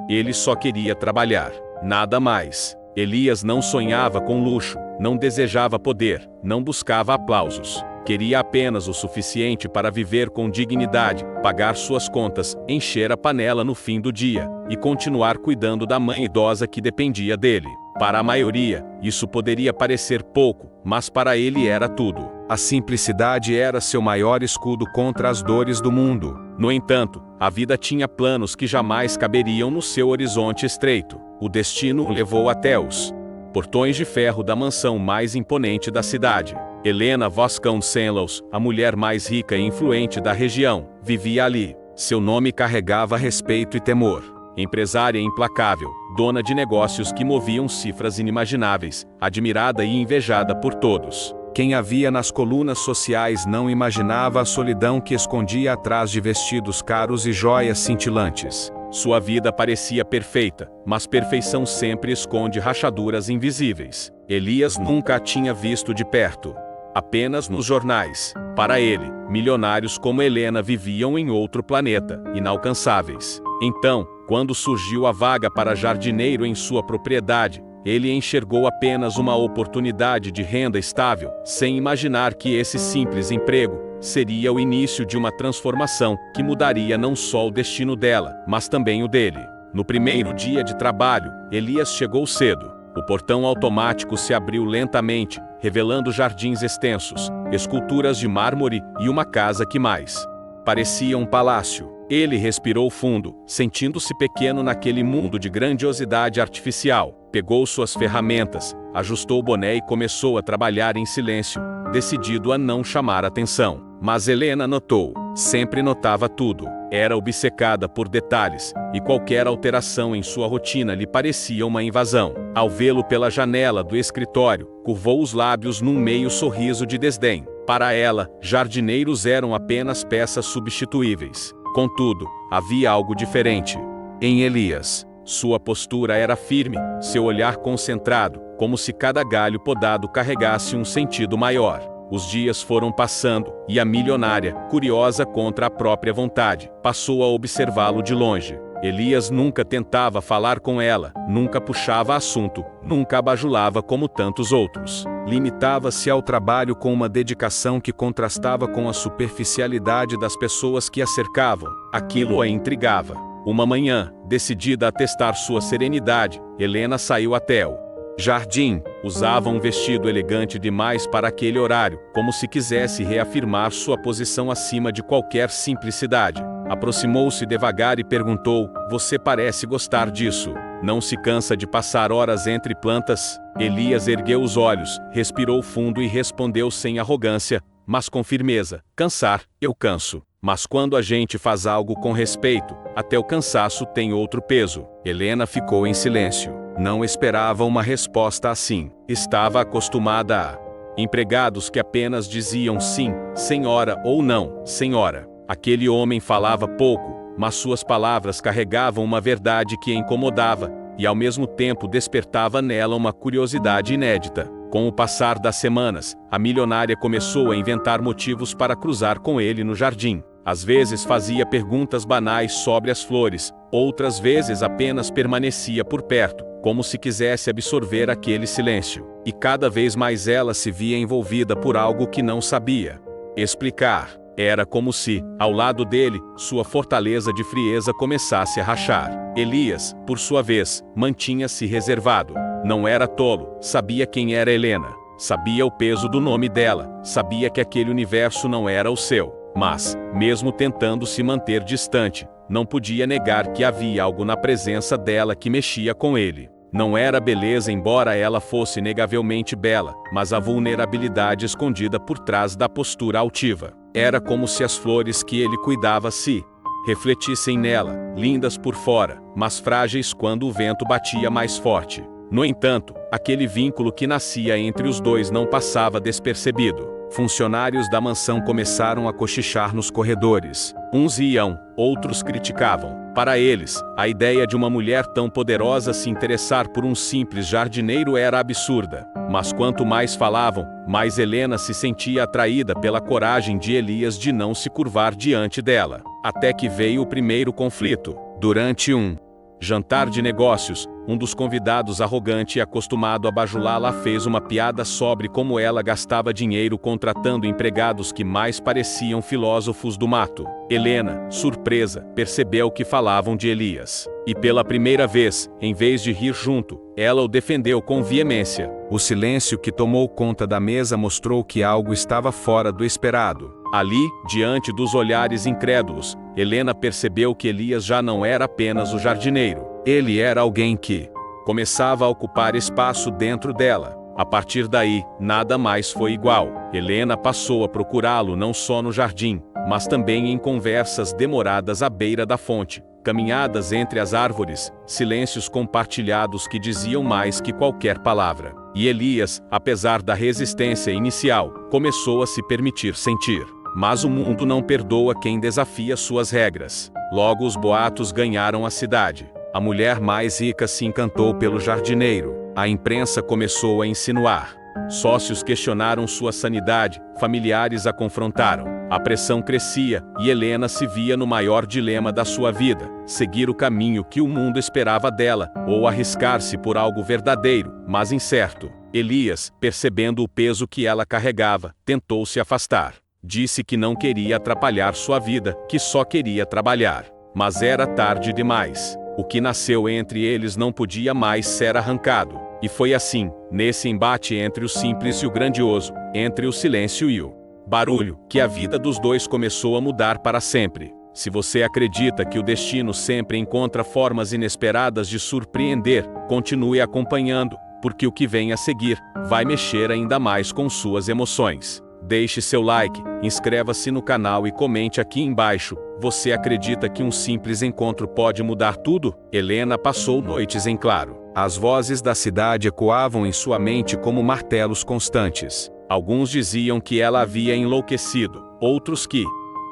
Ele só queria trabalhar, nada mais. Elias não sonhava com luxo, não desejava poder, não buscava aplausos. Queria apenas o suficiente para viver com dignidade, pagar suas contas, encher a panela no fim do dia e continuar cuidando da mãe idosa que dependia dele. Para a maioria, isso poderia parecer pouco, mas para ele era tudo. A simplicidade era seu maior escudo contra as dores do mundo. No entanto, a vida tinha planos que jamais caberiam no seu horizonte estreito. O destino o levou até os portões de ferro da mansão mais imponente da cidade. Helena Vasconcelos, a mulher mais rica e influente da região, vivia ali. Seu nome carregava respeito e temor. Empresária implacável, dona de negócios que moviam cifras inimagináveis, admirada e invejada por todos. Quem a via nas colunas sociais não imaginava a solidão que escondia atrás de vestidos caros e joias cintilantes. Sua vida parecia perfeita, mas perfeição sempre esconde rachaduras invisíveis. Elias nunca a tinha visto de perto. Apenas nos jornais. Para ele, milionários como Helena viviam em outro planeta, inalcançáveis. Então, quando surgiu a vaga para jardineiro em sua propriedade, ele enxergou apenas uma oportunidade de renda estável, sem imaginar que esse simples emprego seria o início de uma transformação que mudaria não só o destino dela, mas também o dele. No primeiro dia de trabalho, Elias chegou cedo. O portão automático se abriu lentamente, revelando jardins extensos, esculturas de mármore e uma casa que mais parecia um palácio. Ele respirou fundo, sentindo-se pequeno naquele mundo de grandiosidade artificial. Pegou suas ferramentas, ajustou o boné e começou a trabalhar em silêncio, decidido a não chamar atenção. Mas Helena notou, sempre notava tudo. Era obcecada por detalhes, e qualquer alteração em sua rotina lhe parecia uma invasão. Ao vê-lo pela janela do escritório, curvou os lábios num meio sorriso de desdém. Para ela, jardineiros eram apenas peças substituíveis. Contudo, havia algo diferente em Elias. Sua postura era firme, seu olhar concentrado, como se cada galho podado carregasse um sentido maior. Os dias foram passando, e a milionária, curiosa contra a própria vontade, passou a observá-lo de longe. Elias nunca tentava falar com ela, nunca puxava assunto, nunca a bajulava como tantos outros. Limitava-se ao trabalho com uma dedicação que contrastava com a superficialidade das pessoas que a cercavam. Aquilo a intrigava. Uma manhã, decidida a testar sua serenidade, Helena saiu até o jardim. Usava um vestido elegante demais para aquele horário, como se quisesse reafirmar sua posição acima de qualquer simplicidade. Aproximou-se devagar e perguntou: "Você parece gostar disso. Não se cansa de passar horas entre plantas?" Elias ergueu os olhos, respirou fundo e respondeu sem arrogância, mas com firmeza: "Cansar, eu canso. Mas quando a gente faz algo com respeito, até o cansaço tem outro peso." Helena ficou em silêncio. Não esperava uma resposta assim. Estava acostumada a empregados que apenas diziam sim, senhora, ou não, senhora. Aquele homem falava pouco, mas suas palavras carregavam uma verdade que a incomodava, e ao mesmo tempo despertava nela uma curiosidade inédita. Com o passar das semanas, a milionária começou a inventar motivos para cruzar com ele no jardim. Às vezes fazia perguntas banais sobre as flores, outras vezes apenas permanecia por perto, como se quisesse absorver aquele silêncio. E cada vez mais ela se via envolvida por algo que não sabia explicar. Era como se, ao lado dele, sua fortaleza de frieza começasse a rachar. Elias, por sua vez, mantinha-se reservado. Não era tolo, sabia quem era Helena. Sabia o peso do nome dela, sabia que aquele universo não era o seu. Mas, mesmo tentando se manter distante, não podia negar que havia algo na presença dela que mexia com ele. Não era a beleza, embora ela fosse inegavelmente bela, mas a vulnerabilidade escondida por trás da postura altiva. Era como se as flores que ele cuidava se refletissem nela, lindas por fora, mas frágeis quando o vento batia mais forte. No entanto, aquele vínculo que nascia entre os dois não passava despercebido. Funcionários da mansão começaram a cochichar nos corredores. Uns riam, outros criticavam. Para eles, a ideia de uma mulher tão poderosa se interessar por um simples jardineiro era absurda. Mas quanto mais falavam, mais Helena se sentia atraída pela coragem de Elias de não se curvar diante dela. Até que veio o primeiro conflito. Durante um Jantar de negócios. Um dos convidados, arrogante e acostumado a bajulá-la, fez uma piada sobre como ela gastava dinheiro contratando empregados que mais pareciam filósofos do mato. Helena, surpresa, percebeu que falavam de Elias. E pela primeira vez, em vez de rir junto, ela o defendeu com veemência. O silêncio que tomou conta da mesa mostrou que algo estava fora do esperado. Ali, diante dos olhares incrédulos, Helena percebeu que Elias já não era apenas o jardineiro. Ele era alguém que começava a ocupar espaço dentro dela. A partir daí, nada mais foi igual. Helena passou a procurá-lo não só no jardim, mas também em conversas demoradas à beira da fonte, caminhadas entre as árvores, silêncios compartilhados que diziam mais que qualquer palavra. E Elias, apesar da resistência inicial, começou a se permitir sentir. Mas o mundo não perdoa quem desafia suas regras. Logo os boatos ganharam a cidade. A mulher mais rica se encantou pelo jardineiro. A imprensa começou a insinuar. Sócios questionaram sua sanidade, familiares a confrontaram. A pressão crescia e Helena se via no maior dilema da sua vida: seguir o caminho que o mundo esperava dela, ou arriscar-se por algo verdadeiro, mas incerto. Elias, percebendo o peso que ela carregava, tentou se afastar. Disse que não queria atrapalhar sua vida, que só queria trabalhar. Mas era tarde demais. O que nasceu entre eles não podia mais ser arrancado. E foi assim, nesse embate entre o simples e o grandioso, entre o silêncio e o barulho, que a vida dos dois começou a mudar para sempre. Se você acredita que o destino sempre encontra formas inesperadas de surpreender, continue acompanhando, porque o que vem a seguir vai mexer ainda mais com suas emoções. Deixe seu like, inscreva-se no canal e comente aqui embaixo. Você acredita que um simples encontro pode mudar tudo? Helena passou noites em claro. As vozes da cidade ecoavam em sua mente como martelos constantes. Alguns diziam que ela havia enlouquecido, outros que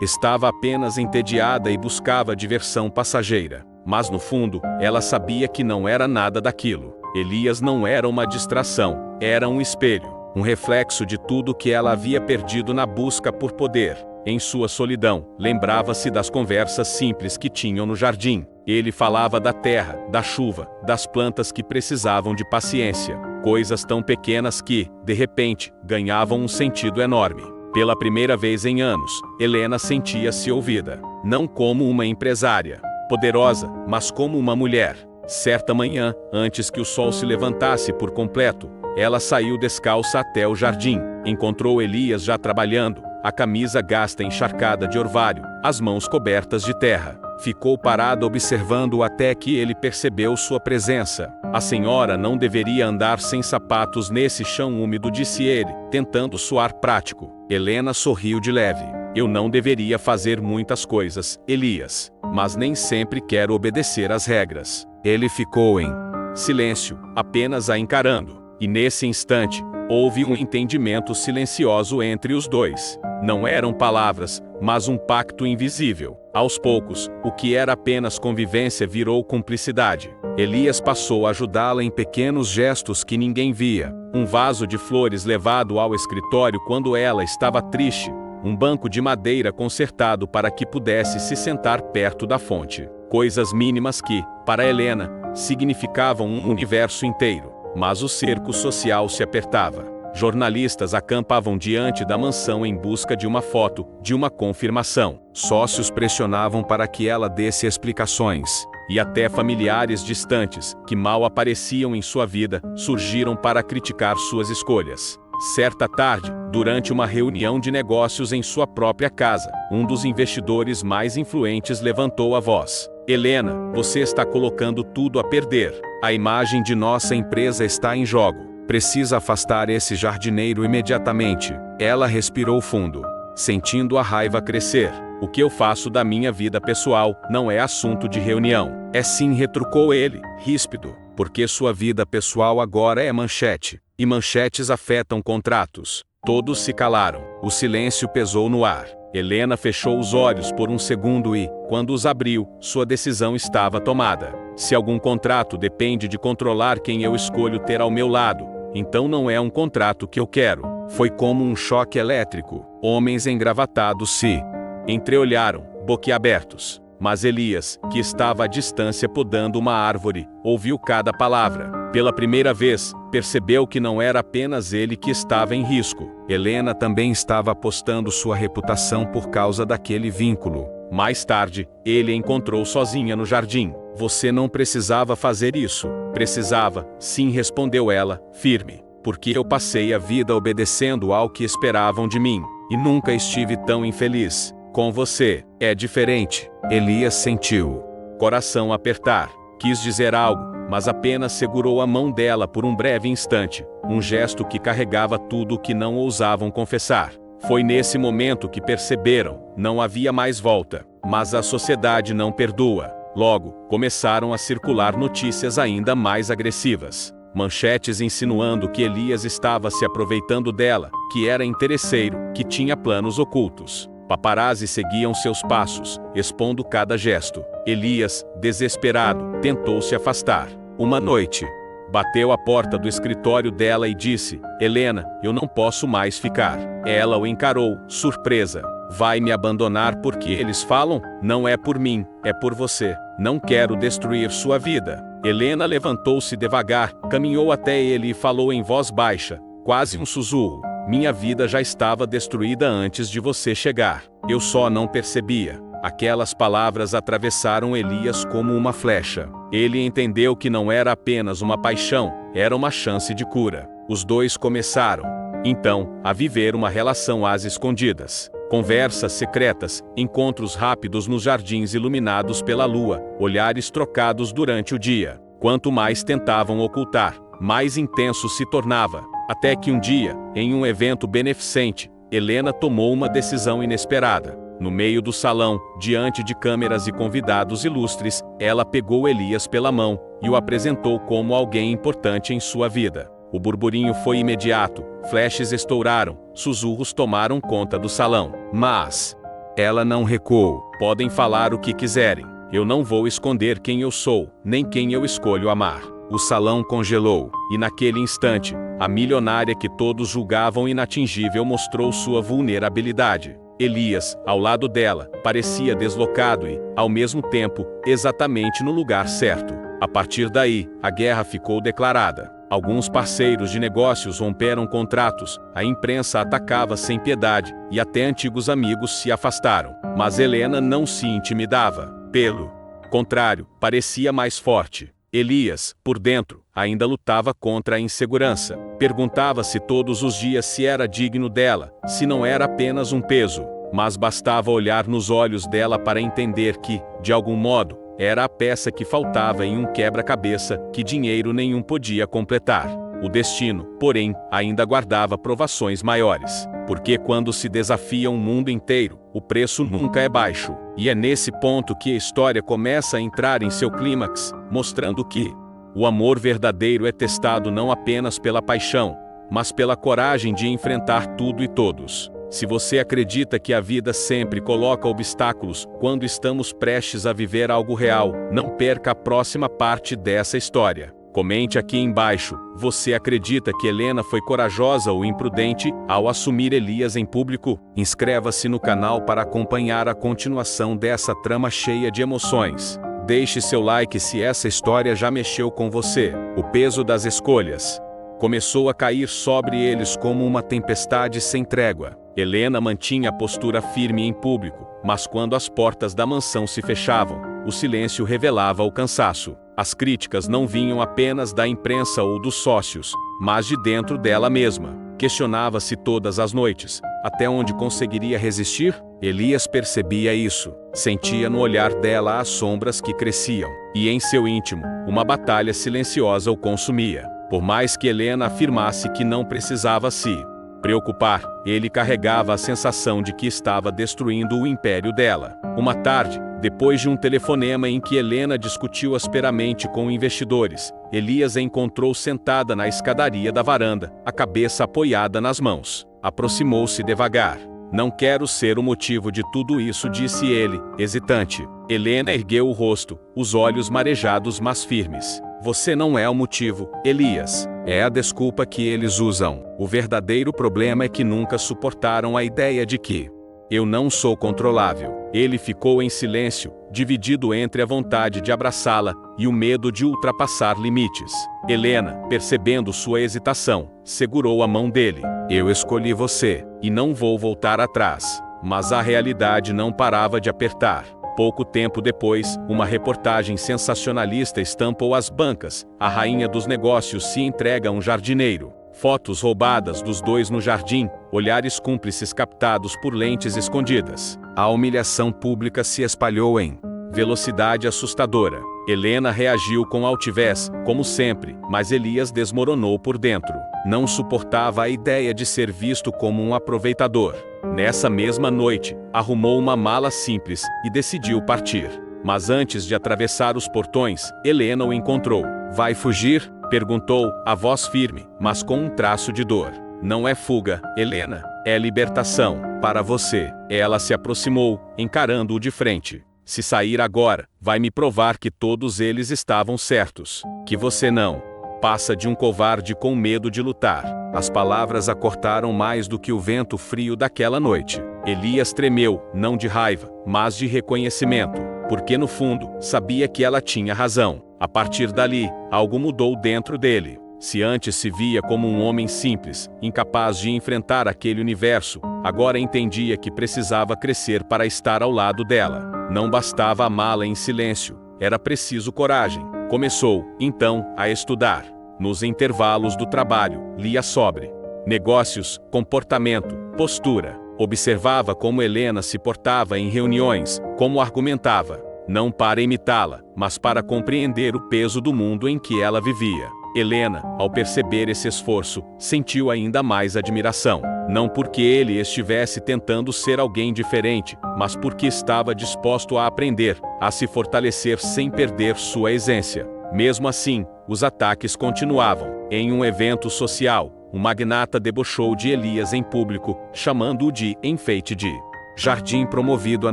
estava apenas entediada e buscava diversão passageira. Mas no fundo, ela sabia que não era nada daquilo. Elias não era uma distração, era um espelho. Um reflexo de tudo que ela havia perdido na busca por poder. Em sua solidão, lembrava-se das conversas simples que tinham no jardim. Ele falava da terra, da chuva, das plantas que precisavam de paciência. Coisas tão pequenas que, de repente, ganhavam um sentido enorme. Pela primeira vez em anos, Helena sentia-se ouvida. Não como uma empresária poderosa, mas como uma mulher. Certa manhã, antes que o sol se levantasse por completo, ela saiu descalça até o jardim. Encontrou Elias já trabalhando, a camisa gasta encharcada de orvalho, as mãos cobertas de terra. Ficou parada observando-o até que ele percebeu sua presença. A senhora não deveria andar sem sapatos nesse chão úmido, disse ele, tentando soar prático. Helena sorriu de leve. Eu não deveria fazer muitas coisas, Elias, mas nem sempre quero obedecer às regras. Ele ficou em silêncio, apenas a encarando. E nesse instante, houve um entendimento silencioso entre os dois. Não eram palavras, mas um pacto invisível. Aos poucos, o que era apenas convivência virou cumplicidade. Elias passou a ajudá-la em pequenos gestos que ninguém via. Um vaso de flores levado ao escritório quando ela estava triste. Um banco de madeira consertado para que pudesse se sentar perto da fonte. Coisas mínimas que, para Helena, significavam um universo inteiro. Mas o cerco social se apertava. Jornalistas acampavam diante da mansão em busca de uma foto, de uma confirmação. Sócios pressionavam para que ela desse explicações. E até familiares distantes, que mal apareciam em sua vida, surgiram para criticar suas escolhas. Certa tarde, durante uma reunião de negócios em sua própria casa, um dos investidores mais influentes levantou a voz. Helena, você está colocando tudo a perder. A imagem de nossa empresa está em jogo. Precisa afastar esse jardineiro imediatamente. Ela respirou fundo, sentindo a raiva crescer. O que eu faço da minha vida pessoal não é assunto de reunião. É sim, retrucou ele, ríspido, porque sua vida pessoal agora é manchete. E manchetes afetam contratos. Todos se calaram. O silêncio pesou no ar. Helena fechou os olhos por um segundo e, quando os abriu, sua decisão estava tomada. Se algum contrato depende de controlar quem eu escolho ter ao meu lado, então não é um contrato que eu quero. Foi como um choque elétrico. Homens engravatados se entreolharam, boquiabertos. Mas Elias, que estava à distância podando uma árvore, ouviu cada palavra. Pela primeira vez, percebeu que não era apenas ele que estava em risco. Helena também estava apostando sua reputação por causa daquele vínculo. Mais tarde, ele a encontrou sozinha no jardim. Você não precisava fazer isso. Precisava, sim, respondeu ela, firme. Porque eu passei a vida obedecendo ao que esperavam de mim. E nunca estive tão infeliz. Com você, é diferente. Elias sentiu coração apertar. Quis dizer algo, mas apenas segurou a mão dela por um breve instante, um gesto que carregava tudo o que não ousavam confessar. Foi nesse momento que perceberam, não havia mais volta. Mas a sociedade não perdoa. Logo, começaram a circular notícias ainda mais agressivas. Manchetes insinuando que Elias estava se aproveitando dela, que era interesseiro, que tinha planos ocultos. Paparazzi seguiam seus passos, expondo cada gesto. Elias, desesperado, tentou se afastar. Uma noite, bateu à porta do escritório dela e disse: Helena, eu não posso mais ficar. Ela o encarou, surpresa. Vai me abandonar porque eles falam? Não é por mim, é por você. Não quero destruir sua vida. Helena levantou-se devagar, caminhou até ele e falou em voz baixa, quase um sussurro. Minha vida já estava destruída antes de você chegar. Eu só não percebia. Aquelas palavras atravessaram Elias como uma flecha. Ele entendeu que não era apenas uma paixão, era uma chance de cura. Os dois começaram, então, a viver uma relação às escondidas. Conversas secretas, encontros rápidos nos jardins iluminados pela lua, olhares trocados durante o dia. Quanto mais tentavam ocultar, mais intenso se tornava. Até que um dia, em um evento beneficente, Helena tomou uma decisão inesperada. No meio do salão, diante de câmeras e convidados ilustres, ela pegou Elias pela mão e o apresentou como alguém importante em sua vida. O burburinho foi imediato, flashes estouraram, sussurros tomaram conta do salão. Mas ela não recuou. Podem falar o que quiserem. Eu não vou esconder quem eu sou, nem quem eu escolho amar. O salão congelou, e naquele instante, a milionária que todos julgavam inatingível mostrou sua vulnerabilidade. Elias, ao lado dela, parecia deslocado e, ao mesmo tempo, exatamente no lugar certo. A partir daí, a guerra ficou declarada. Alguns parceiros de negócios romperam contratos, a imprensa atacava sem piedade, e até antigos amigos se afastaram. Mas Helena não se intimidava. Pelo contrário, parecia mais forte. Elias, por dentro, ainda lutava contra a insegurança. Perguntava-se todos os dias se era digno dela, se não era apenas um peso. Mas bastava olhar nos olhos dela para entender que, de algum modo, era a peça que faltava em um quebra-cabeça que dinheiro nenhum podia completar. O destino, porém, ainda guardava provações maiores. Porque quando se desafia um mundo inteiro, o preço nunca é baixo. E é nesse ponto que a história começa a entrar em seu clímax, mostrando que o amor verdadeiro é testado não apenas pela paixão, mas pela coragem de enfrentar tudo e todos. Se você acredita que a vida sempre coloca obstáculos quando estamos prestes a viver algo real, não perca a próxima parte dessa história. Comente aqui embaixo, você acredita que Helena foi corajosa ou imprudente ao assumir Elias em público? Inscreva-se no canal para acompanhar a continuação dessa trama cheia de emoções. Deixe seu like se essa história já mexeu com você. O peso das escolhas começou a cair sobre eles como uma tempestade sem trégua. Helena mantinha a postura firme em público, mas quando as portas da mansão se fechavam, o silêncio revelava o cansaço. As críticas não vinham apenas da imprensa ou dos sócios, mas de dentro dela mesma. Questionava-se todas as noites, até onde conseguiria resistir? Elias percebia isso, sentia no olhar dela as sombras que cresciam, e em seu íntimo, uma batalha silenciosa o consumia. Por mais que Helena afirmasse que não precisava se preocupar, ele carregava a sensação de que estava destruindo o império dela. Uma tarde, depois de um telefonema em que Helena discutiu asperamente com investidores, Elias a encontrou sentada na escadaria da varanda, a cabeça apoiada nas mãos. Aproximou-se devagar. Não quero ser o motivo de tudo isso, disse ele, hesitante. Helena ergueu o rosto, os olhos marejados mas firmes. Você não é o motivo, Elias. É a desculpa que eles usam. O verdadeiro problema é que nunca suportaram a ideia de que eu não sou controlável. Ele ficou em silêncio, dividido entre a vontade de abraçá-la e o medo de ultrapassar limites. Helena, percebendo sua hesitação, segurou a mão dele. Eu escolhi você, e não vou voltar atrás. Mas a realidade não parava de apertar. Pouco tempo depois, uma reportagem sensacionalista estampou as bancas. A rainha dos negócios se entrega a um jardineiro. Fotos roubadas dos dois no jardim, olhares cúmplices captados por lentes escondidas. A humilhação pública se espalhou em velocidade assustadora. Helena reagiu com altivez, como sempre, mas Elias desmoronou por dentro. Não suportava a ideia de ser visto como um aproveitador. Nessa mesma noite, arrumou uma mala simples e decidiu partir. Mas antes de atravessar os portões, Helena o encontrou. Vai fugir? Perguntou, a voz firme, mas com um traço de dor. Não é fuga, Helena. É libertação, para você. Ela se aproximou, encarando-o de frente. Se sair agora, vai me provar que todos eles estavam certos. Que você não passa de um covarde com medo de lutar. As palavras a cortaram mais do que o vento frio daquela noite. Elias tremeu, não de raiva, mas de reconhecimento. Porque no fundo, sabia que ela tinha razão. A partir dali, algo mudou dentro dele. Se antes se via como um homem simples, incapaz de enfrentar aquele universo, agora entendia que precisava crescer para estar ao lado dela. Não bastava amá-la em silêncio, era preciso coragem. Começou, então, a estudar. Nos intervalos do trabalho, lia sobre negócios, comportamento, postura. Observava como Helena se portava em reuniões, como argumentava. Não para imitá-la, mas para compreender o peso do mundo em que ela vivia. Helena, ao perceber esse esforço, sentiu ainda mais admiração. Não porque ele estivesse tentando ser alguém diferente, mas porque estava disposto a aprender, a se fortalecer sem perder sua essência. Mesmo assim, os ataques continuavam. Em um evento social, o magnata debochou de Elias em público, chamando-o de enfeite de jardim promovido a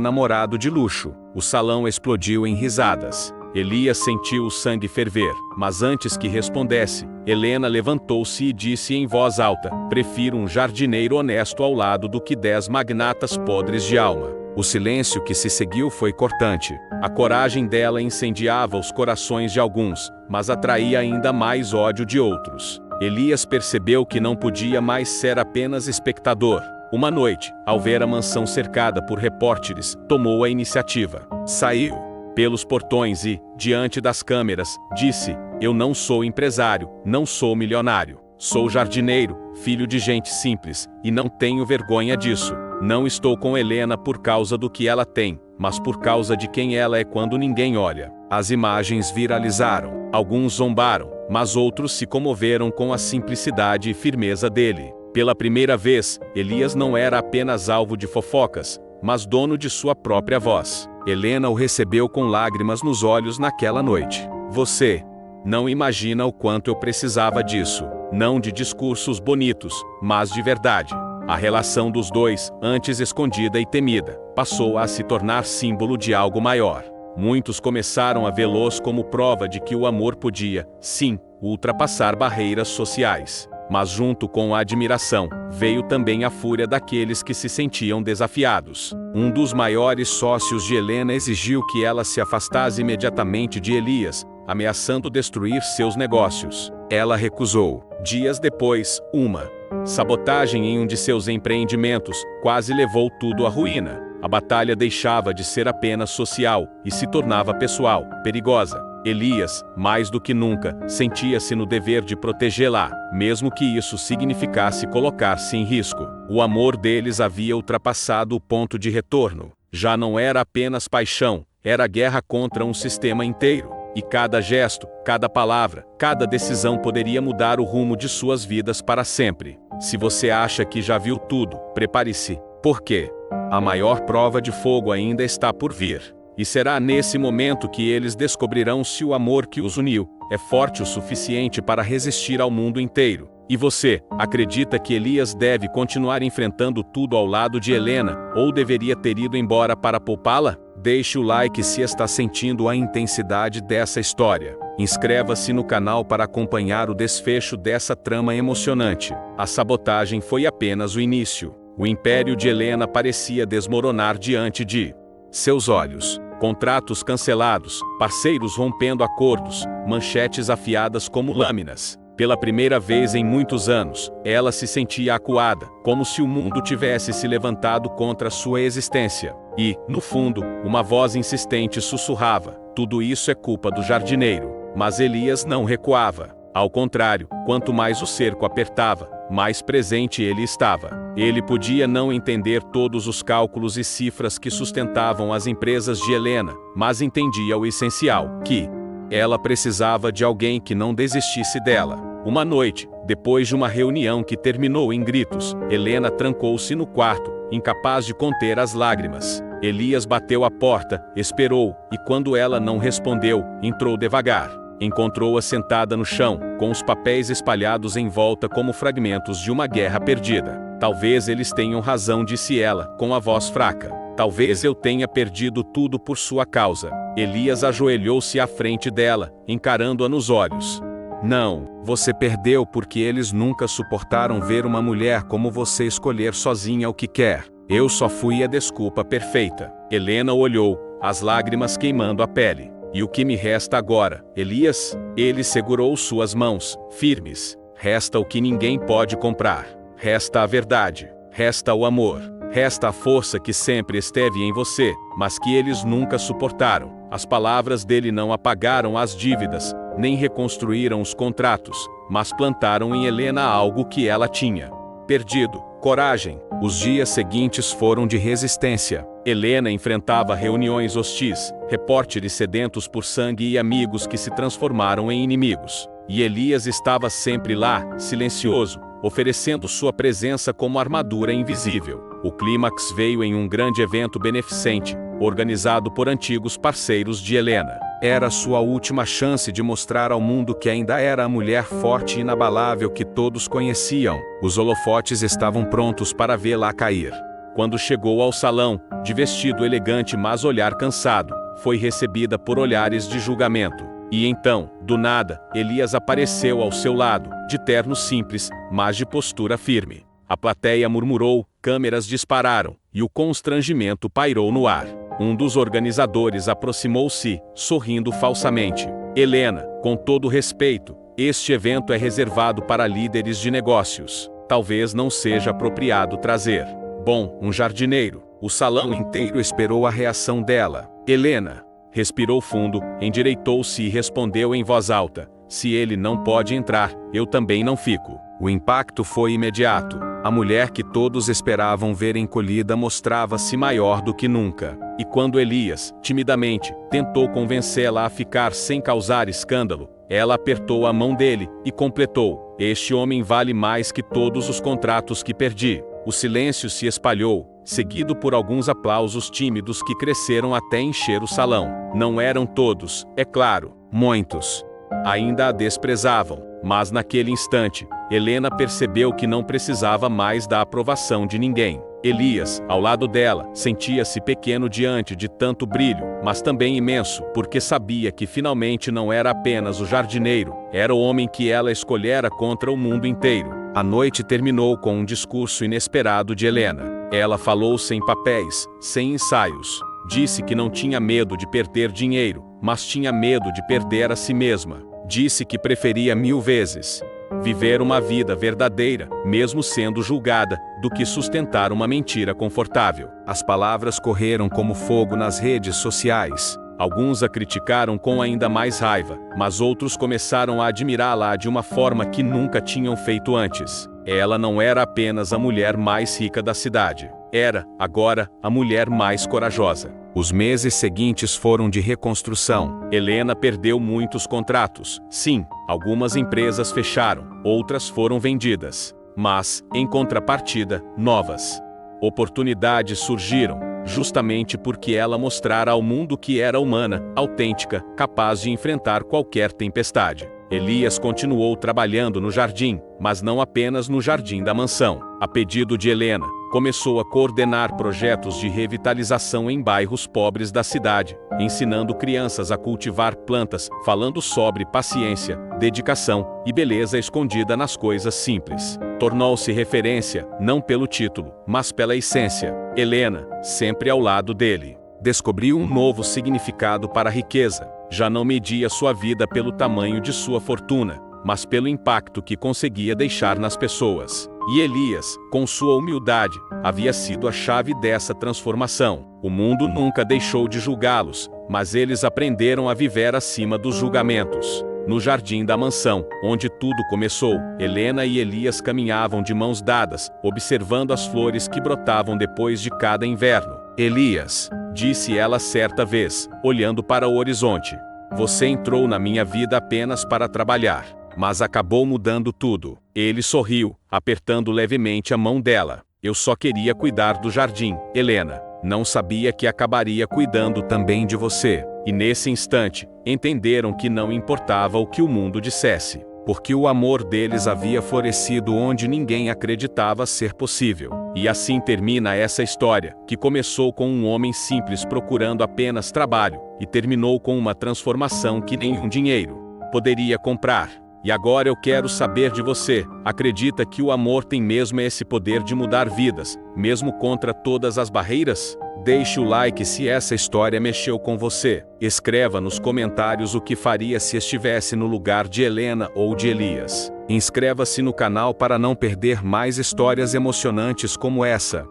namorado de luxo. O salão explodiu em risadas. Elias sentiu o sangue ferver, mas antes que respondesse, Helena levantou-se e disse em voz alta: prefiro um jardineiro honesto ao lado do que 10 magnatas podres de alma. O silêncio que se seguiu foi cortante. A coragem dela incendiava os corações de alguns, mas atraía ainda mais ódio de outros. Elias percebeu que não podia mais ser apenas espectador. Uma noite, ao ver a mansão cercada por repórteres, tomou a iniciativa. Saiu pelos portões e, diante das câmeras, disse: eu não sou empresário, não sou milionário. Sou jardineiro, filho de gente simples, e não tenho vergonha disso. Não estou com Helena por causa do que ela tem, mas por causa de quem ela é quando ninguém olha. As imagens viralizaram. Alguns zombaram, mas outros se comoveram com a simplicidade e firmeza dele. Pela primeira vez, Elias não era apenas alvo de fofocas, mas dono de sua própria voz. Helena o recebeu com lágrimas nos olhos naquela noite. Você não imagina o quanto eu precisava disso. Não de discursos bonitos, mas de verdade. A relação dos dois, antes escondida e temida, passou a se tornar símbolo de algo maior. Muitos começaram a vê-los como prova de que o amor podia, sim, ultrapassar barreiras sociais. Mas junto com a admiração, veio também a fúria daqueles que se sentiam desafiados. Um dos maiores sócios de Helena exigiu que ela se afastasse imediatamente de Elias, ameaçando destruir seus negócios. Ela recusou. Dias depois, uma sabotagem em um de seus empreendimentos quase levou tudo à ruína. A batalha deixava de ser apenas social e se tornava pessoal, perigosa. Elias, mais do que nunca, sentia-se no dever de protegê-la, mesmo que isso significasse colocar-se em risco. O amor deles havia ultrapassado o ponto de retorno. Já não era apenas paixão, era guerra contra um sistema inteiro. E cada gesto, cada palavra, cada decisão poderia mudar o rumo de suas vidas para sempre. Se você acha que já viu tudo, prepare-se, porque a maior prova de fogo ainda está por vir. E será nesse momento que eles descobrirão se o amor que os uniu é forte o suficiente para resistir ao mundo inteiro. E você, acredita que Elias deve continuar enfrentando tudo ao lado de Helena, ou deveria ter ido embora para poupá-la? Deixe o like se está sentindo a intensidade dessa história. Inscreva-se no canal para acompanhar o desfecho dessa trama emocionante. A sabotagem foi apenas o início. O império de Helena parecia desmoronar diante de Seus olhos. Contratos cancelados, parceiros rompendo acordos, manchetes afiadas como lâminas. Pela primeira vez em muitos anos, ela se sentia acuada, como se o mundo tivesse se levantado contra sua existência. E, no fundo, uma voz insistente sussurrava: tudo isso é culpa do jardineiro. Mas Elias não recuava. Ao contrário, quanto mais o cerco apertava, mais presente ele estava. Ele podia não entender todos os cálculos e cifras que sustentavam as empresas de Helena, mas entendia o essencial, que ela precisava de alguém que não desistisse dela. Uma noite, depois de uma reunião que terminou em gritos, Helena trancou-se no quarto, incapaz de conter as lágrimas. Elias bateu à porta, esperou, e quando ela não respondeu, entrou devagar. Encontrou-a sentada no chão, com os papéis espalhados em volta como fragmentos de uma guerra perdida. Talvez eles tenham razão, disse ela, com a voz fraca. Talvez eu tenha perdido tudo por sua causa. Elias ajoelhou-se à frente dela, encarando-a nos olhos. Não, você perdeu porque eles nunca suportaram ver uma mulher como você escolher sozinha o que quer. Eu só fui a desculpa perfeita. Helena olhou, as lágrimas queimando a pele. E o que me resta agora, Elias? Ele segurou suas mãos, firmes. Resta o que ninguém pode comprar. Resta a verdade. Resta o amor. Resta a força que sempre esteve em você, mas que eles nunca suportaram. As palavras dele não apagaram as dívidas, nem reconstruíram os contratos, mas plantaram em Helena algo que ela tinha perdido: coragem. Os dias seguintes foram de resistência. Helena enfrentava reuniões hostis, repórteres sedentos por sangue e amigos que se transformaram em inimigos. E Elias estava sempre lá, silencioso, oferecendo sua presença como armadura invisível. O clímax veio em um grande evento beneficente, organizado por antigos parceiros de Helena. Era sua última chance de mostrar ao mundo que ainda era a mulher forte e inabalável que todos conheciam. Os holofotes estavam prontos para vê-la cair. Quando chegou ao salão, de vestido elegante mas olhar cansado, foi recebida por olhares de julgamento. E então, do nada, Elias apareceu ao seu lado, de terno simples, mas de postura firme. A plateia murmurou, câmeras dispararam, e o constrangimento pairou no ar. Um dos organizadores aproximou-se, sorrindo falsamente. Helena, com todo respeito, este evento é reservado para líderes de negócios. Talvez não seja apropriado trazer. Bom, um jardineiro. O salão inteiro esperou a reação dela. Helena respirou fundo, endireitou-se e respondeu em voz alta: se ele não pode entrar, eu também não fico. O impacto foi imediato. A mulher que todos esperavam ver encolhida mostrava-se maior do que nunca. E quando Elias, timidamente, tentou convencê-la a ficar sem causar escândalo, ela apertou a mão dele e completou: este homem vale mais que todos os contratos que perdi. O silêncio se espalhou, seguido por alguns aplausos tímidos que cresceram até encher o salão. Não eram todos, é claro, muitos ainda a desprezavam, mas naquele instante, Helena percebeu que não precisava mais da aprovação de ninguém. Elias, ao lado dela, sentia-se pequeno diante de tanto brilho, mas também imenso, porque sabia que finalmente não era apenas o jardineiro, era o homem que ela escolhera contra o mundo inteiro. A noite terminou com um discurso inesperado de Helena. Ela falou sem papéis, sem ensaios. Disse que não tinha medo de perder dinheiro, mas tinha medo de perder a si mesma. Disse que preferia 1000 vezes viver uma vida verdadeira, mesmo sendo julgada, do que sustentar uma mentira confortável. As palavras correram como fogo nas redes sociais. Alguns a criticaram com ainda mais raiva, mas outros começaram a admirá-la de uma forma que nunca tinham feito antes. Ela não era apenas a mulher mais rica da cidade. Era, agora, a mulher mais corajosa. Os meses seguintes foram de reconstrução. Helena perdeu muitos contratos. Sim, algumas empresas fecharam, outras foram vendidas. Mas, em contrapartida, novas oportunidades surgiram, justamente porque ela mostrara ao mundo que era humana, autêntica, capaz de enfrentar qualquer tempestade. Elias continuou trabalhando no jardim, mas não apenas no jardim da mansão. A pedido de Helena, começou a coordenar projetos de revitalização em bairros pobres da cidade, ensinando crianças a cultivar plantas, falando sobre paciência, dedicação e beleza escondida nas coisas simples. Tornou-se referência, não pelo título, mas pela essência. Helena, sempre ao lado dele. Descobriu um novo significado para a riqueza. Já não media sua vida pelo tamanho de sua fortuna, mas pelo impacto que conseguia deixar nas pessoas. E Elias, com sua humildade, havia sido a chave dessa transformação. O mundo nunca deixou de julgá-los, mas eles aprenderam a viver acima dos julgamentos. No jardim da mansão, onde tudo começou, Helena e Elias caminhavam de mãos dadas, observando as flores que brotavam depois de cada inverno. Elias, disse ela certa vez, olhando para o horizonte, você entrou na minha vida apenas para trabalhar, mas acabou mudando tudo. Ele sorriu, apertando levemente a mão dela. Eu só queria cuidar do jardim, Helena. Não sabia que acabaria cuidando também de você. E nesse instante, entenderam que não importava o que o mundo dissesse, porque o amor deles havia florescido onde ninguém acreditava ser possível. E assim termina essa história, que começou com um homem simples procurando apenas trabalho, e terminou com uma transformação que nenhum dinheiro poderia comprar. E agora eu quero saber de você, acredita que o amor tem mesmo esse poder de mudar vidas, mesmo contra todas as barreiras? Deixe o like se essa história mexeu com você. Escreva nos comentários o que faria se estivesse no lugar de Helena ou de Elias. Inscreva-se no canal para não perder mais histórias emocionantes como essa.